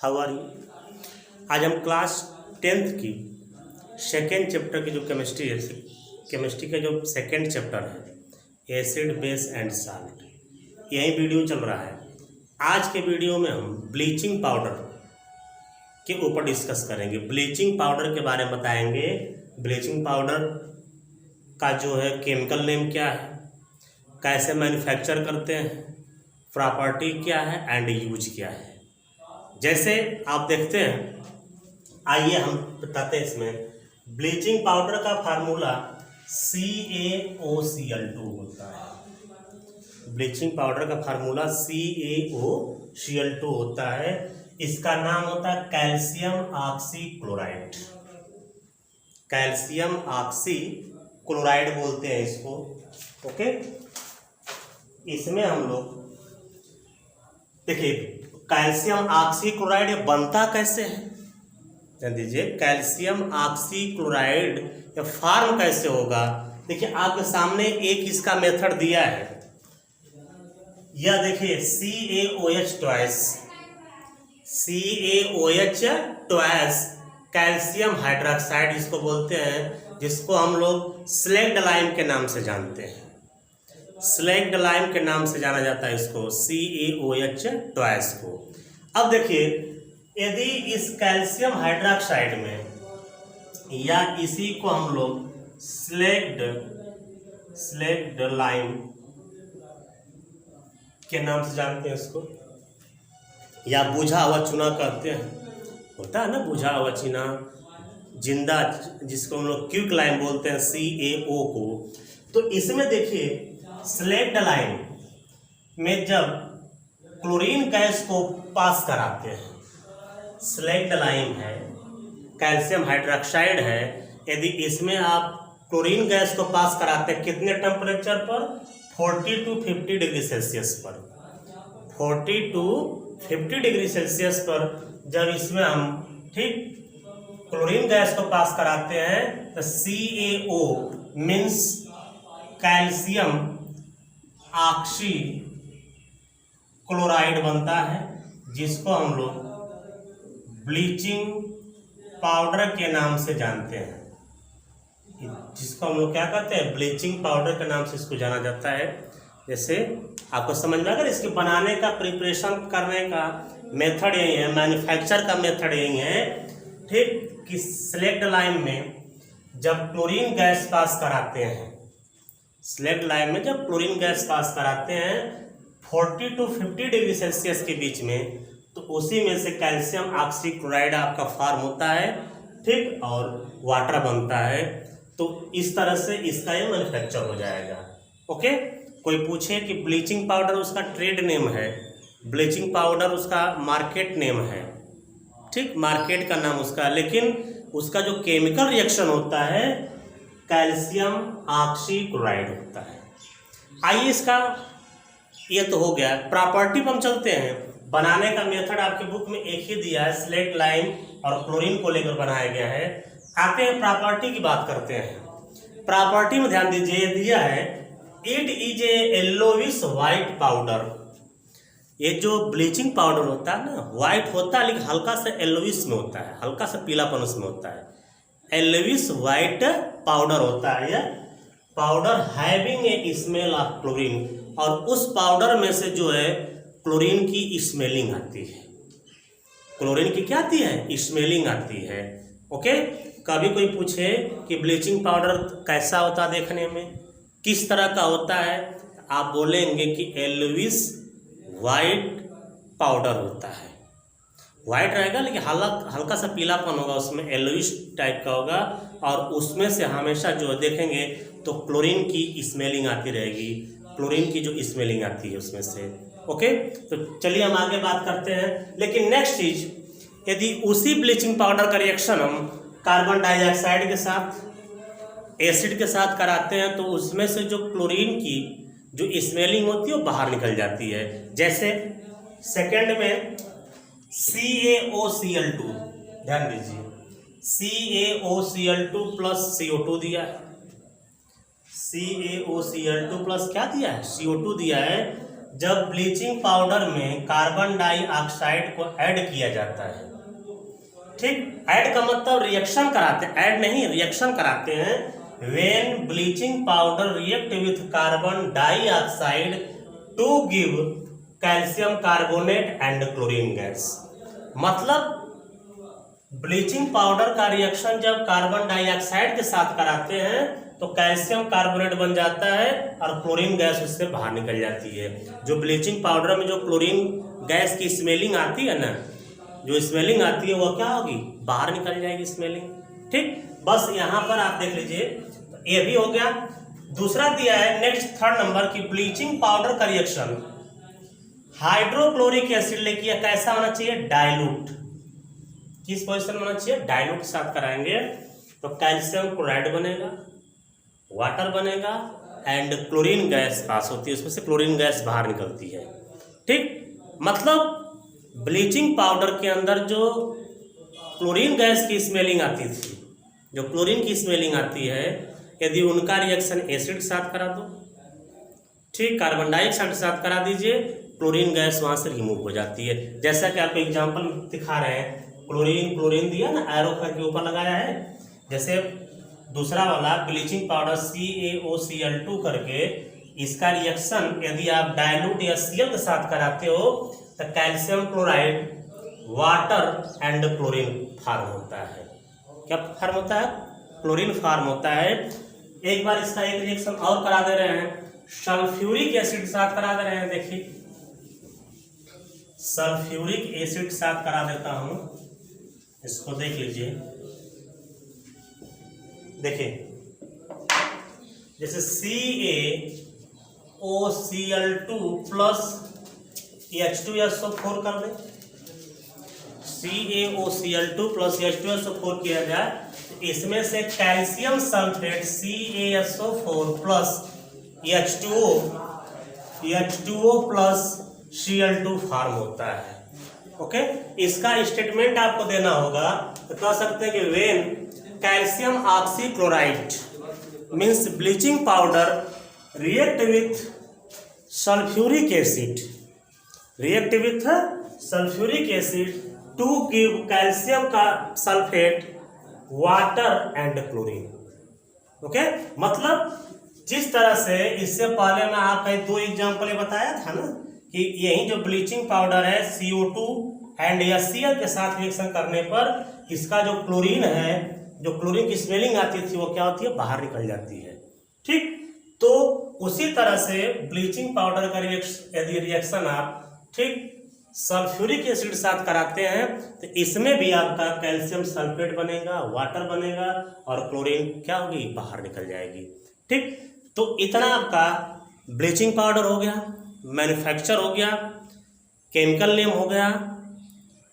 How are you. आज हम class 10th की सेकेंड चैप्टर की जो केमिस्ट्री है, केमिस्ट्री का जो सेकेंड चैप्टर है एसिड बेस एंड साल्ट, यही वीडियो चल रहा है। आज के वीडियो में हम ब्लीचिंग पाउडर के ऊपर डिस्कस करेंगे। ब्लीचिंग पाउडर के बारे में बताएंगे। ब्लीचिंग पाउडर का जो है केमिकल नेम क्या है, कैसे मैन्युफैक्चर करते हैं, प्रॉपर्टी क्या है एंड यूज क्या है। जैसे आप देखते हैं, आइए हम बताते हैं। इसमें ब्लीचिंग पाउडर का फार्मूला CaOCl2 होता है। ब्लीचिंग पाउडर का फार्मूला CaOCl2 होता है। इसका नाम होता है कैल्शियम ऑक्सीक्लोराइड। कैल्शियम ऑक्सीक्लोराइड बोलते हैं इसको। ओके, इसमें हम लोग देखिए कैल्शियम ऑक्सीक्लोराइड बनता कैसे है, जान दीजिए। कैल्शियम ऑक्सीक्लोराइड या फॉर्म कैसे होगा, देखिए आपके सामने एक इसका मेथड दिया है। यह देखिए CaOH twice, CaOH twice calcium hydroxide इसको बोलते हैं, जिसको हम लोग स्लैग्ड लाइम के नाम से जानते हैं। स्लैग्ड लाइम के नाम से जाना जाता है इसको, CaOH ट्वाइस को। अब देखिए, यदि इस कैल्शियम हाइड्रोक्साइड में या इसी को हम लोग स्लैग्ड लाइम के नाम से जानते हैं इसको, या बुझा हुआ चूना कहते हैं, होता है ना बुझा हुआ चूना, जिंदा, जिसको हम लोग क्विक लाइम बोलते हैं CaO को। तो इसमें देखिए स्लैग्ड लाइम में जब क्लोरीन गैस को पास कराते हैं, स्लैग्ड लाइम है, कैल्शियम हाइड्रोक्साइड है, यदि इसमें आप क्लोरीन गैस को पास कराते हैं कितने टेम्परेचर पर, 40 to 50 डिग्री सेल्सियस पर, 40 to 50 डिग्री सेल्सियस पर जब इसमें हम ठीक क्लोरीन गैस को पास कराते हैं तो CaO means calcium oxy chloride बनता है, जिसको हम लोग ब्लीचिंग पाउडर के नाम से जानते हैं। जिसको हम लोग क्या कहते हैं, ब्लीचिंग पाउडर के नाम से इसको जाना जाता है। जैसे आपको समझ में अगर इसके बनाने का प्रिपरेशन करने का मेथड यही है, मैन्युफैक्चर का मेथड यही है, ठीक, कि स्लैग्ड लाइम में जब क्लोरीन गैस पास कराते हैं, स्लैग्ड लाइम में जब क्लोरीन गैस पास कराते हैं 40 to 50 डिग्री सेल्सियस के बीच में, तो उसी में से कैल्शियम ऑक्सीक्लोराइड आपका फॉर्म होता है, ठीक, और वाटर बनता है। तो इस तरह से इसका ये मैन्युफैक्चर हो जाएगा। ओके, कोई पूछे कि ब्लीचिंग पाउडर उसका ट्रेड नेम है, ब्लीचिंग पाउडर उसका मार्केट नेम है, ठीक, मार्केट का नाम उसका, लेकिन उसका जो केमिकल रिएक्शन होता है कैल्शियम ऑक्सीक्लोराइड होता है। आइए, इसका ये तो हो गया। प्रॉपर्टी पर हम चलते हैं। बनाने का मेथड आपके बुक में एक ही दिया है, स्लैग्ड लाइम और क्लोरीन को लेकर बनाया गया है। आते हैं प्रॉपर्टी की बात करते हैं। प्रॉपर्टी में ध्यान दीजिए, दिया है it is a yellowish white powder. ये जो ब्लीचिंग पाउडर होता है ना, व्हाइट होता है लेकिन हल्का सा येलोविश में होता है, हल्का सा पीलापन उसमें होता है। येलोविश व्हाइट पाउडर होता है यह powder, having a smell of chlorine, और उस पाउडर में से जो है क्लोरीन की स्मेलिंग आती है। क्लोरीन की क्या आती है, स्मेलिंग आती है। ओके, कभी कोई पूछे कि ब्लीचिंग पाउडर कैसा होता है देखने में, किस तरह का होता है, आप बोलेंगे कि येलोविश वाइट पाउडर होता है। वाइट रहेगा लेकिन हल्का सा पीलापन होगा, उसमें येलोइश टाइप का होगा, और उसमें से हमेशा जो देखेंगे तो क्लोरीन की स्मेलिंग आती रहेगी, क्लोरीन की जो स्मेलिंग आती है उसमें से। ओके, तो चलिए हम आगे बात करते हैं। लेकिन नेक्स्ट चीज, यदि उसी ब्लीचिंग पाउडर का रिएक्शन हम कार्बन डाइऑक्साइड के साथ, एसिड के साथ कराते हैं, तो उसमें से जो क्लोरीन की जो स्मेलिंग होती है वो बाहर निकल जाती है। जैसे सेकेंड में CaOCl2, ध्यान दीजिए, CaOCl2 प्लस CO2 दिया है। CaOCl2 प्लस क्या दिया है, CO2 दिया है। जब ब्लीचिंग पाउडर में कार्बन डाइऑक्साइड को ऐड किया जाता है, ठीक, ऐड का मतलब रिएक्शन कराते हैं, ऐड नहीं रिएक्शन कराते हैं। When bleaching powder react with carbon dioxide to give calcium carbonate and chlorine gas. मतलब ब्लीचिंग पाउडर का रिएक्शन जब कार्बन डाइऑक्साइड के साथ कराते हैं तो कैल्शियम कार्बोनेट बन जाता है और क्लोरीन गैस उससे बाहर निकल जाती है। जो ब्लीचिंग पाउडर में जो क्लोरीन गैस की स्मेलिंग आती है ना, जो स्मेलिंग आती है वो क्या होगी, बाहर निकल जाएगी स्मेलिंग, ठीक। बस यहाँ पर आप देख लीजिए, तो ये भी हो गया। दूसरा दिया है नेक्स्ट थर्ड नंबर की ब्लीचिंग पाउडर का रिएक्शन हाइड्रोक्लोरिक एसिड लेके कैसा होना चाहिए, डाइल्यूट। किस पोजीशन में होना चाहिए, डाइल्यूट के साथ कराएंगे तो कैल्शियम क्लोराइड बनेगा, वाटर बनेगा एंड क्लोरीन गैस पास होती है, उसमें से क्लोरीन गैस बाहर निकलती है, ठीक। मतलब ब्लीचिंग पाउडर के अंदर जो क्लोरीन गैस की स्मेलिंग आती थी, जो क्लोरीन की स्मेलिंग आती है, यदि उनका रिएक्शन एसिड के साथ करा दो, ठीक, कार्बन डाइऑक्साइड के साथ करा दीजिए, क्लोरीन गैस वहाँ से रिमूव हो जाती है। जैसा कि आपको एग्जांपल दिखा रहे हैं, क्लोरीन दिया ना, एरो करके ऊपर लगाया है। जैसे दूसरा वाला ब्लीचिंग पाउडर CaOCl2 करके, इसका रिएक्शन यदि आप डाइल्यूट या Cl के साथ कराते हो तो calcium chloride, water and chlorine form होता है। क्या फार्म होता है, क्लोरीन फार्म होता है। एक बार इसका एक रिएक्शन और करा दे रहे हैं, सल्फ्यूरिक एसिड के साथ करा दे रहे हैं। देखिए सल्फ्यूरिक एसिड के साथ करा देता हूं, इसको देख लीजिए। देखिए जैसे CaOCl2 प्लस H2SO4 कर दे, CaOCl2 प्लस H2SO4 किया जाए तो इसमें से calcium sulphate CaSO4 plus H2O plus Cl2 form होता है। ओके, इसका स्टेटमेंट आपको देना होगा, तो कह सकते हैं कि when calcium oxychloride means bleaching powder react with sulphuric acid to give calcium का sulphate, water and chlorine. Okay, मतलब जिस तरह से इससे पहले मैं आपका 2 एग्जाम्पल बताया था ना कि यही जो ब्लीचिंग पाउडर है CO2 एंड या Cl के साथ रिएक्शन करने पर इसका जो क्लोरीन है, जो क्लोरीन की स्मेलिंग आती थी वो क्या होती है, बाहर निकल जाती है, ठीक। तो उसी तरह से ब्लीचिंग पाउडर का यदि रिएक्शन आप ठीक सल्फ्यूरिक एसिड के साथ कराते हैं तो इसमें भी आपका कैल्शियम सल्फेट बनेगा, वाटर बनेगा और क्लोरीन क्या होगी, बाहर निकल जाएगी, ठीक। तो इतना आपका ब्लीचिंग पाउडर हो गया, मैन्युफैक्चर हो गया, केमिकल नेम हो गया,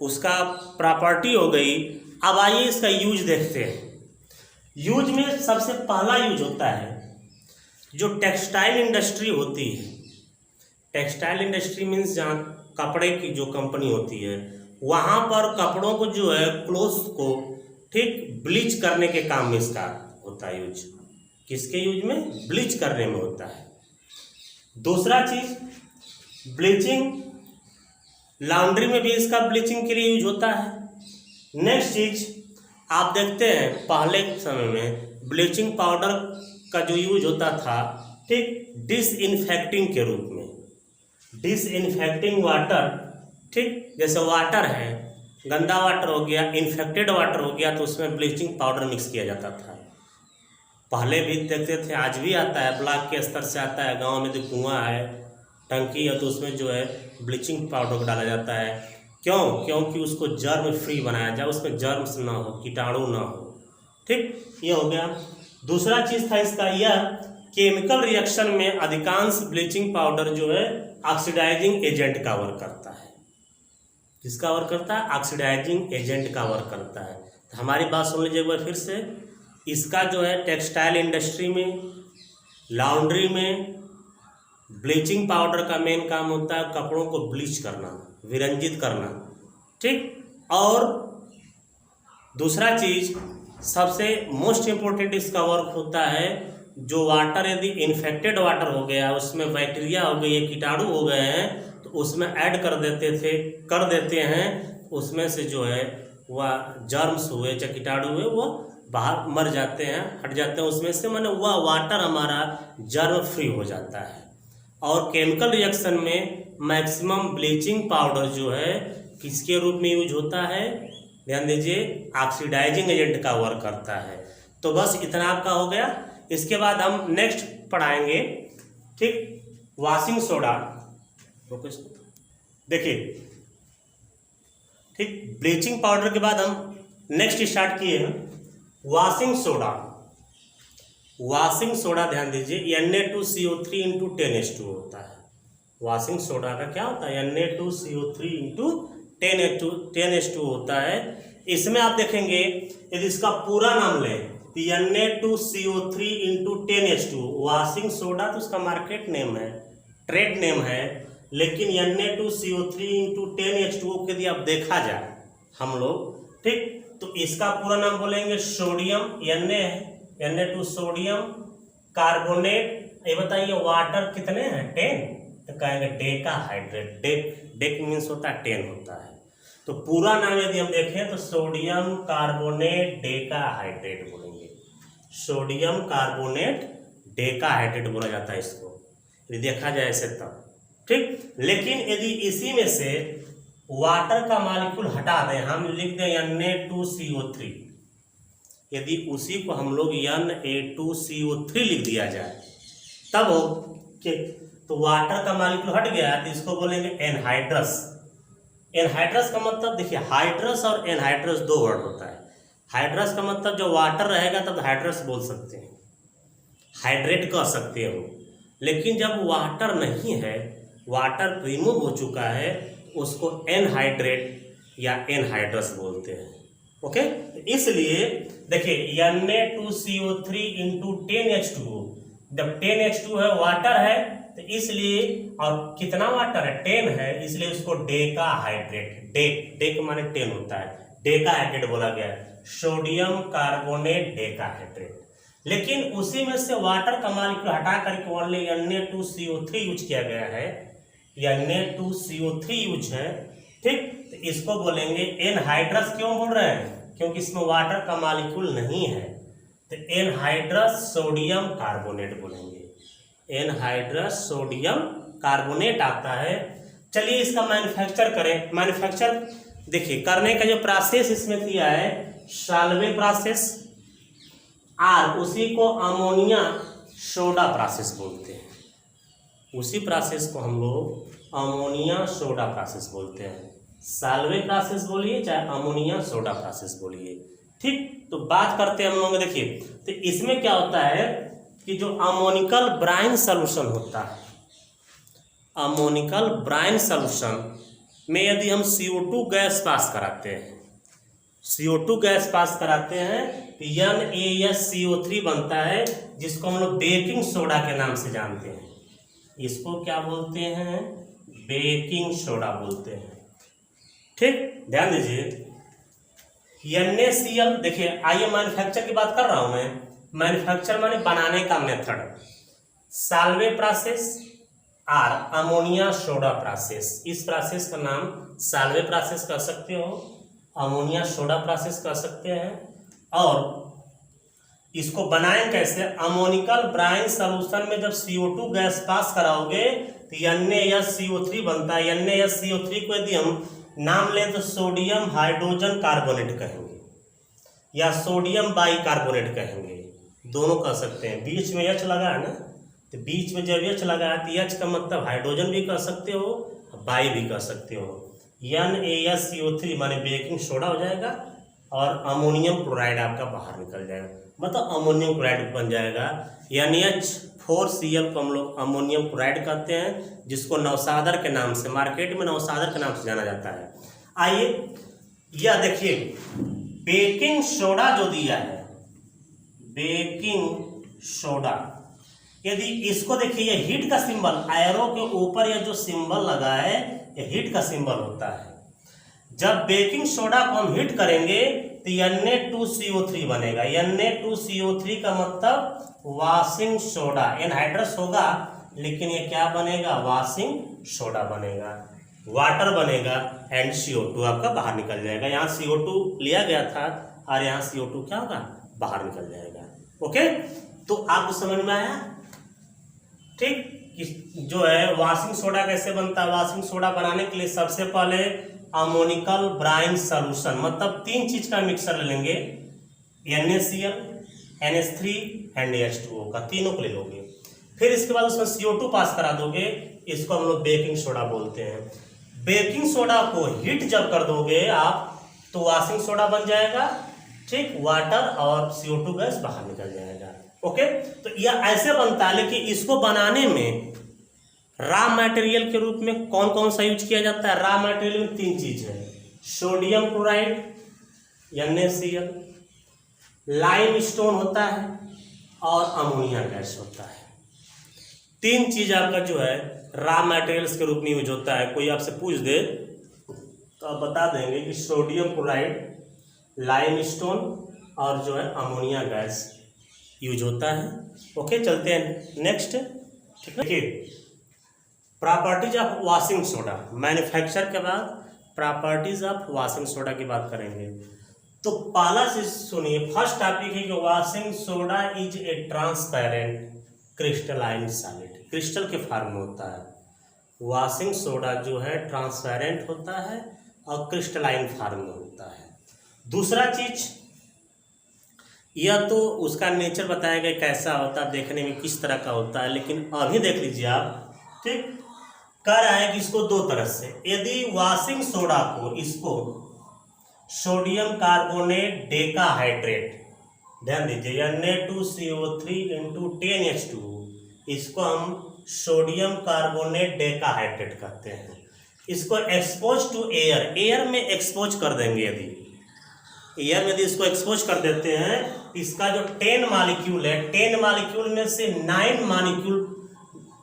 उसका प्रॉपर्टी हो गई। अब आइए इसका यूज देखते हैं। यूज में सबसे पहला यूज होता है जो टेक्सटाइल इंडस्ट्री होती है। टेक्सटाइल इंडस्ट्री मीन्स जहाँ कपड़े की जो कंपनी होती है, वहाँ पर कपड़ों को जो है क्लोथ्स को ठीक ब्लीच करने के काम में इसका होता है यूज। किसके यूज में, ब्लीच करने में होता है। दूसरा चीज ब्लीचिंग, लॉन्ड्री में भी इसका ब्लीचिंग के लिए यूज होता है। नेक्स्ट चीज आप देखते हैं पहले समय में ब्लीचिंग पाउडर का जो यूज होता था ठीक डिसइंफेक्टिंग के रूप में, डिसइंफेक्टिंग वाटर, ठीक, जैसे वाटर है, गंदा वाटर हो गया, इन्फेक्टेड वाटर हो गया तो उसमें ब्लीचिंग पाउडर मिक्स किया जाता था। पहले भी देखते थे, आज भी आता है, ब्लॉक के स्तर से आता है, गांव में जो कुआं है, टंकी है तो उसमें जो है ब्लीचिंग पाउडर को डाला जाता है। क्यों, क्योंकि उसको जर्म फ्री बनाया जाए, उसमें जर्म्स ना हो, कीटाणु ना हो, ठीक, ये हो गया। दूसरा चीज था इसका यह, केमिकल रिएक्शन में अधिकांश ब्लीचिंग पाउडर जो है ऑक्सीडाइजिंग एजेंट का वर्क करता है। किसका वर्क करता है, ऑक्सीडाइजिंग एजेंट का वर्क करता है। तो हमारी बात सुन लीजिए एक बार फिर से, इसका जो है टेक्सटाइल इंडस्ट्री में, लॉन्ड्री में ब्लीचिंग पाउडर का मेन काम होता है कपड़ों को ब्लीच करना, विरंजित करना, ठीक। और दूसरा चीज सबसे मोस्ट इम्पोर्टेंट इसका वर्क होता है जो वाटर यदि इन्फेक्टेड वाटर हो गया, उसमें बैक्टीरिया हो गई, कीटाणु हो गए हैं, तो उसमें ऐड कर देते हैं, उसमें से जो है वह जर्म्स हुए चाहे कीटाणु हुए वो बाहर मर जाते हैं, हट जाते हैं उसमें से, माने वह वाटर हमारा जर्म फ्री हो जाता है। और केमिकल रिएक्शन में मैक्सिमम ब्लीचिंग पाउडर जो है किसके रूप में यूज होता है, ध्यान दीजिए, ऑक्सीडाइजिंग एजेंट का वर्क करता है। तो बस इतना आपका हो गया। इसके बाद हम नेक्स्ट पढ़ाएंगे, ठीक, वॉशिंग सोडा। देखिए, ठीक, ब्लीचिंग पाउडर के बाद हम नेक्स्ट स्टार्ट किए हैं वॉशिंग सोडा। वॉशिंग सोडा ध्यान दीजिए, Na2CO3 इंटू 10H2 होता है। वॉशिंग सोडा का क्या होता है, Na2CO3 इंटू 10H2 होता है। इसमें आप देखेंगे यदि इसका पूरा नाम लें तो Na2CO3 into 10H2 washing soda, तो उसका मार्केट नेम है, ट्रेड नेम है। लेकिन Na2CO3 इंटू 10H2 को यदि आप देखा जाए हम लोग, ठीक, तो इसका पूरा नाम बोलेंगे सोडियम, Na2 सोडियम कार्बोनेट। ये बताइए वाटर कितने हैं, 10, तो कहेंगे डेका हाइड्रेट। डेक मीन्स होता है 10 होता है। तो पूरा नाम यदि हम देखें तो सोडियम कार्बोनेट डेका हाइड्रेट बोलेंगे, सोडियम कार्बोनेट डेका हाइड्रेट बोला जाता है इसको, यदि देखा जाए ऐसे तब, ठीक। लेकिन यदि इसी में से वाटर का मॉलिक्यूल हटा दें, हम लिख दें Na2CO3, यदि उसी को हम लोग Na2CO3 लिख दिया जाए तब हो कि तो वाटर का मॉलिक्यूल हट गया, तो इसको बोलेंगे एनहाइड्रस। एनहाइड्रस का मतलब देखिए, हाइड्रस और एनहाइड्रस दो वर्ड होता है। हाइड्रस का मतलब जो वाटर रहेगा तब हाइड्रस बोल सकते हैं, हाइड्रेट कह सकते हो। लेकिन जब वाटर नहीं है, वाटर रिमूव हो चुका है, उसको एनहाइड्रेट या एनहाइड्रस बोलते हैं। ओके, इसलिए देखिए Na2CO3 इंटू 10H2, जब 10H2 है वाटर है, तो इसलिए, और कितना वाटर है, 10 है, इसलिए उसको डेका हाइड्रेट, डेक माने 10 होता है, डेका हाइड्रेट बोला गया है, सोडियम कार्बोनेट डेका हाइड्रेट। लेकिन उसी में से वाटर का मॉलिक्यूल हटा करके ओनली Na2CO3 यूज किया गया है, Na2CO3 यूज है, ठीक। तो इसको बोलेंगे एनहाइड्रस। क्यों बोल रहे हैं, क्योंकि इसमें वाटर का मॉलिक्यूल नहीं है, तो एनहाइड्रस सोडियम कार्बोनेट बोलेंगे, एनहाइड्रस सोडियम कार्बोनेट आता है। चलिए इसका मैन्युफैक्चर करें। मैन्युफैक्चर देखिए करने का जो प्रोसेस इसमें किया है, साल्वे प्रोसेस, और उसी को अमोनिया सोडा प्रोसेस बोलते हैं। उसी प्रोसेस को हम लोग अमोनिया सोडा प्रोसेस बोलते हैं। साल्वे प्रोसेस बोलिए चाहे अमोनिया सोडा प्रोसेस बोलिए, ठीक। तो बात करते हैं हम लोग, देखिए तो इसमें क्या होता है कि जो अमोनिकल ब्राइन सॉल्यूशन होता है, अमोनिकल ब्राइन सॉल्यूशन में यदि हम CO2 गैस पास कराते हैं, CO2 गैस पास कराते हैं तो NaSCO3 बनता है, जिसको हम लोग बेकिंग सोडा के नाम से जानते हैं। इसको क्या बोलते हैं, बेकिंग सोडा बोलते हैं, ठीक। ध्यान दीजिए NaCl, देखिए आइए मैन्युफैक्चर की बात कर रहा हूं मैं। मैन्युफैक्चर माने बनाने का मेथड, साल्वे प्रोसेस और अमोनिया सोडा प्रोसेस। इस प्रोसेस का नाम साल्वे प्रोसेस कह सकते हो, अमोनिया सोडा प्रोसेस कह सकते हैं। और इसको बनाएं कैसे, अमोनिकल ब्राइन सॉल्यूशन में जब CO2 गैस पास कराओगे तो NaSCO3 बनता है। NaSCO3 को यदि हम नाम लें तो सोडियम हाइड्रोजन कार्बोनेट कहेंगे या सोडियम बाइकार्बोनेट कहेंगे, दोनों कह सकते हैं। बीच में H लगा है ना, तो बीच में जब H लगा है तो H का मतलब हाइड्रोजन भी कह सकते हो, बाई भी कह सकते हो। NaSCO3 माने बेकिंग सोडा हो जाएगा और अमोनियम क्लोराइड आपका बाहर निकल जाएगा, मतलब अमोनियम क्लोराइड बन जाएगा। NaH4Cl को हम लोग अमोनियम क्लोराइड कहते हैं, जिसको नौसादर के नाम से, मार्केट में नौसादर के नाम से जाना जाता है। आइए यह देखिए बेकिंग सोडा जो दिया है, बेकिंग सोडा, यदि इसको देखिए ये हीट का सिंबल, एरो के ऊपर यह जो सिंबल लगा है ये हीट का सिंबल होता है। जब बेकिंग सोडा को हम हीट करेंगे तो Na2CO3 बनेगा। Na2CO3 का मतलब वॉशिंग सोडा, एनहाइड्रस होगा लेकिन ये क्या बनेगा, वॉशिंग सोडा बनेगा, वाटर बनेगा एंड CO2 आपका बाहर निकल जाएगा। यहाँ CO2 लिया गया था और यहाँ CO2 क्या होगा, बाहर निकल जाएगा। ओके, तो आपको समझ में आया? ठीक, जो है वॉशिंग सोडा कैसे बनता है। वॉशिंग सोडा बनाने के लिए सबसे पहले अमोनिकल ब्राइन सॉल्यूशन, मतलब 3 चीज का मिक्सर ले लेंगे, NaCl, NH3 एंड H2O का, तीनों को ले लोगे। फिर इसके बाद उसमें CO2 पास करा दोगे, इसको हम लोग बेकिंग सोडा बोलते हैं। बेकिंग सोडा को हीट जब कर दोगे आप तो वॉशिंग सोडा बन जाएगा। ठीक, वाटर और CO2 गैस बाहर निकल जाएगा। ओके, तो यह ऐसे बनता है, लेकिन इसको बनाने में रॉ मटेरियल के रूप में कौन कौन सा यूज किया जाता है। रॉ मटेरियल में 3 चीज है, sodium chloride NaCl, lime stone होता है और अमोनिया गैस होता है। 3 चीज आपका जो है रॉ मटेरियल्स के रूप में यूज होता है। कोई आपसे पूछ दे तो आप बता देंगे कि सोडियम क्लोराइड, लाइम स्टोन और जो है अमोनिया गैस यूज होता है। ओके, चलते हैं नेक्स्ट। ठीक है, properties of washing soda, manufacture के बाद प्रॉपर्टीज ऑफ वॉशिंग सोडा की बात करेंगे। तो पहला चीज सुनिए, फर्स्ट टॉपिक है कि washing soda is a transparent crystalline solid, crystal के फॉर्म में होता है। वॉशिंग सोडा जो है ट्रांसपेरेंट होता है और क्रिस्टलाइन फॉर्म में होता है। दूसरा चीज, यह तो उसका नेचर बताया गया कैसा होता है, देखने में किस तरह का होता है, लेकिन अभी देख लीजिए आप। ठीक, कह रहा है कि इसको 2 तरह से, यदि वॉशिंग सोडा को, इसको सोडियम कार्बोनेट डेकाहाइड्रेट, ध्यान दीजिए Na2CO3 × 10H2, इसको हम सोडियम कार्बोनेट डेकाहाइड्रेट कहते हैं। इसको एक्सपोज टू एयर, एयर में एक्सपोज कर देंगे, यदि एयर में यदि इसको एक्सपोज कर देते हैं, इसका जो 10 मॉलिक्यूल है, 10 मॉलिक्यूल में से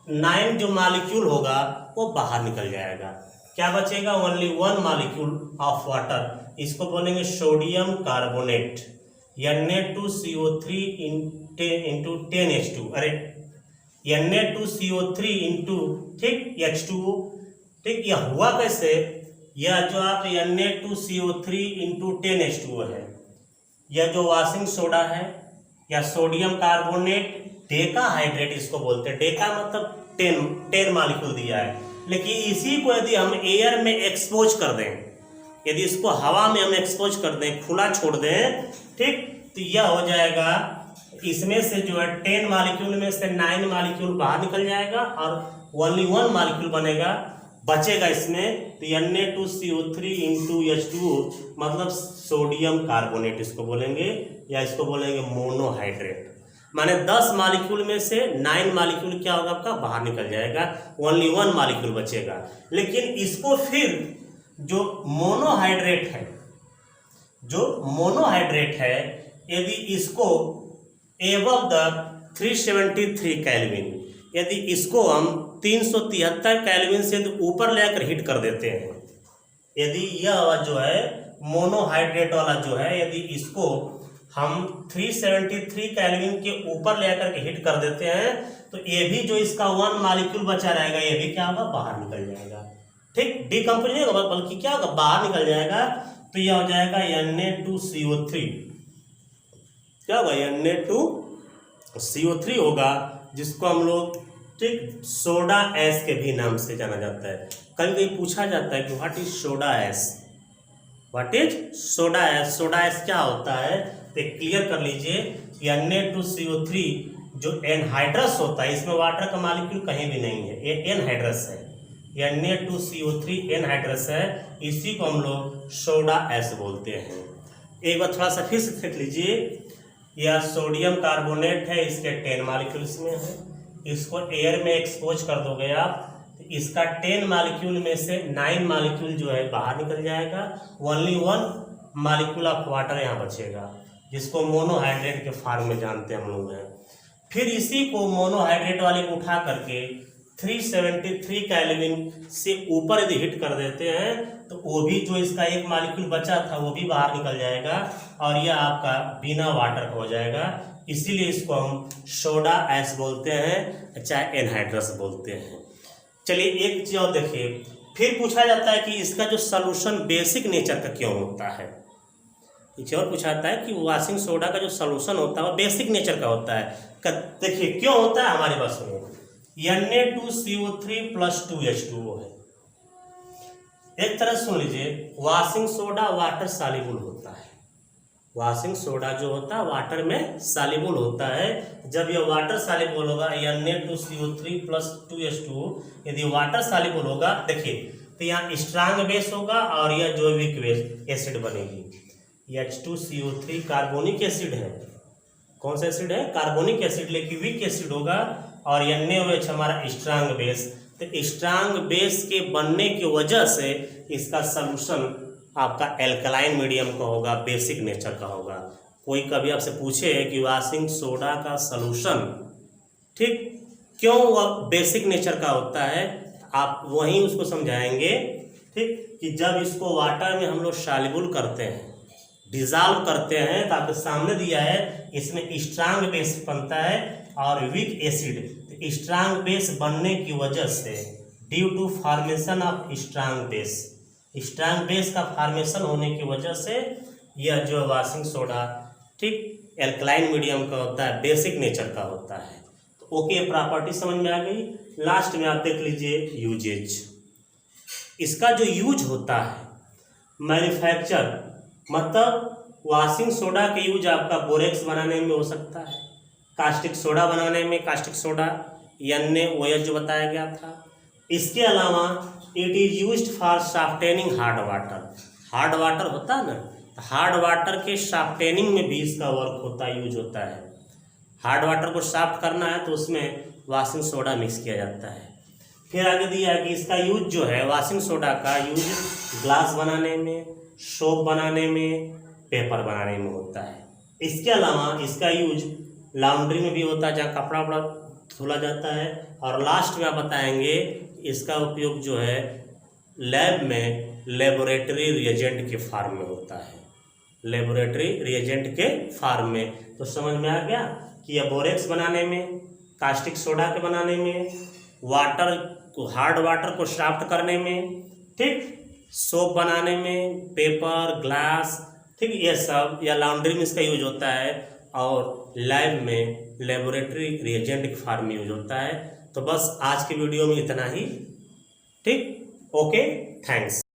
9 जो मॉलिक्यूल होगा वो बाहर निकल जाएगा। क्या बचेगा, ओनली 1 मॉलिक्यूल ऑफ वाटर, इसको बोलेंगे सोडियम कार्बोनेट, Na2CO3 × 10H2, अरे Na2CO3 ठीक H2O। ठीक, यह हुआ कैसे, यह जो आप Na2CO3 × 10H2O है, यह जो वॉशिंग सोडा है या सोडियम कार्बोनेट डेकाहाइड्रेट इसको बोलते हैं। डेका मतलब 10 मॉलिक्यूल दिया है, लेकिन इसी को यदि हम एयर में एक्सपोज कर दें, यदि इसको हवा में हम एक्सपोज कर दें, खुला छोड़ दें, ठीक, तो यह हो जाएगा, इसमें से जो है 10 मॉलिक्यूल में से 9 मॉलिक्यूल बाहर निकल जाएगा और ओनली 1 मॉलिक्यूल बनेगा, बचेगा इसमें। तो Na2CO3 × H2O मतलब सोडियम कार्बोनेट इसको बोलेंगे, या इसको बोलेंगे मोनोहाइड्रेट। माने 10 मॉलिक्यूल में से 9 मॉलिक्यूल क्या होगा आपका, बाहर निकल जाएगा, ओनली 1 मॉलिक्यूल बचेगा। लेकिन इसको फिर जो मोनोहाइड्रेट है, यदि इसको एबव द 373 केल्विन, यदि इसको हम 373 केल्विन से ऊपर लेकर हीट कर देते हैं, यदि यह जो है मोनोहाइड्रेट वाला जो है, यदि इसको हम 373 केल्विन के ऊपर लेकर के हीट कर देते हैं, तो ये भी जो इसका 1 मॉलिक्यूल बचा रहेगा, ये भी क्या होगा, बाहर निकल जाएगा। ठीक, डिकम्पोज नहीं होगा बल्कि क्या होगा, बाहर निकल जाएगा। तो यह हो जाएगा Na2CO3, क्या होगा, Na2CO3 होगा, जिसको हम लोग ठीक सोडा ऐश के भी नाम से जाना जाता है। कभी कभी पूछा जाता है कि what is soda ash, what is soda ash, soda ash क्या होता है, तो क्लियर कर लीजिए। Na2CO3 जो एनहाइड्रस होता है, इसमें वाटर का मॉलिक्यूल कहीं भी नहीं है, ये एनहाइड्रस है, Na2CO3 एनहाइड्रस है, इसी को हम लोग सोडा ऐश बोलते हैं। एक बार थोड़ा सा फिर से देख लीजिए, यह सोडियम कार्बोनेट है, इसके 10 मॉलिक्यूल इसमें है, इसको एयर में एक्सपोज कर दोगे आप, इसका 10 मॉलिक्यूल में से 9 मॉलिक्यूल जो है बाहर निकल जाएगा, ओनली 1 मॉलिक्यूल ऑफ वाटर यहाँ बचेगा, जिसको मोनोहाइड्रेट के फॉर्म में जानते हैं हम लोग हैं। फिर इसी को मोनोहाइड्रेट वाले को उठा करके 373 केल्विन से ऊपर यदि हिट कर देते हैं तो वो भी जो इसका एक मॉलिक्यूल बचा था वो भी बाहर निकल जाएगा और यह आपका बिना वाटर का हो जाएगा। इसीलिए इसको हम सोडा ऐश बोलते हैं, चाहे एनहाइड्रस बोलते हैं। चलिए एक चीज और देखिए, फिर पूछा जाता है कि इसका जो सॉल्यूशन बेसिक नेचर का क्यों होता है। एक और पूछा जाता है कि वॉशिंग सोडा का जो सॉल्यूशन होता है वो बेसिक नेचर का होता है। देखिए क्यों होता है, हमारी बात सुनिए। Na2CO3 + 2H2O है। एक तरह सुन लीजिए, वॉशिंग सोडा वाटर सॉल्युबल होता है। वॉशिंग सोडा जो होता है वाटर में सॉल्युबल होता है। जब यह वाटर सॉल्युबल होगा, Na2CO3 + 2H2O यदि वाटर सॉल्युबल होगा, देखिए तो यहाँ स्ट्रांग बेस होगा और यह जो वीक बेस एसिड बनेगी। H2CO3 कार्बोनिक एसिड है। कौन सा एसिड है? कार्बोनिक एसिड, लेकिन वीक एसिड होगा। और NaOH हमारा स्ट्रांग बेस। तो स्ट्रांग बेस के बनने की वजह से इसका सॉल्यूशन आपका एल्कलाइन मीडियम का होगा, बेसिक नेचर का होगा। कोई कभी आपसे पूछे कि वॉशिंग सोडा का सॉल्यूशन ठीक क्यों वह बेसिक नेचर का होता है, आप वहीं उसको समझाएंगे ठीक कि जब इसको वाटर में हम लोग सॉल्युबल करते हैं, डिजॉल्व करते हैं, तो आपके सामने दिया है इसमें स्ट्रांग बेस बनता है और वीक एसिड। स्ट्रांग बेस बनने की वजह से due to formation of strong base, strong base का फॉर्मेशन होने की वजह से यह जो वॉशिंग सोडा ठीक एल्कलाइन मीडियम का होता है, बेसिक नेचर का होता है। तो ओके, प्रॉपर्टी समझ में आ गई। लास्ट में आप देख लीजिए यूजेज। इसका जो यूज होता है मैन्युफैक्चर, मतलब वॉशिंग सोडा के यूज आपका बोरेक्स बनाने में हो सकता है, कास्टिक सोडा बनाने में, कास्टिक सोडा NaOH जो बताया गया था। इसके अलावा it is used for softening hard water. Hard water होता है ना, हार्ड वाटर के सॉफ्टेनिंग में भी इसका वर्क होता है, यूज होता है। हार्ड वाटर को सॉफ्ट करना है तो उसमें वॉशिंग सोडा मिक्स किया जाता है। फिर आगे दिया है कि इसका यूज जो है, वॉशिंग सोडा का यूज ग्लास बनाने में, सोप बनाने में, पेपर बनाने में होता है। इसके अलावा इसका यूज लॉन्ड्री में भी होता है, जहाँ कपड़ा वपड़ा धुला जाता है। और लास्ट में आप बताएंगे इसका उपयोग जो है लैब में लेबोरेटरी रिएजेंट के फार्म में होता है, लेबोरेटरी रिएजेंट के फार्म में। तो समझ में आ गया कि यह बोरेक्स बनाने में, कास्टिक सोडा के बनाने में, वाटर को, हार्ड वाटर को सॉफ्ट करने में ठीक, सोप बनाने में, पेपर, ग्लास ठीक, ये सब या लॉन्ड्री में इसका यूज होता है। और लैब में लेबोरेटरी रिएजेंट के फार्म में यूज होता है। तो बस आज के वीडियो में इतना ही ठीक। Okay, thanks.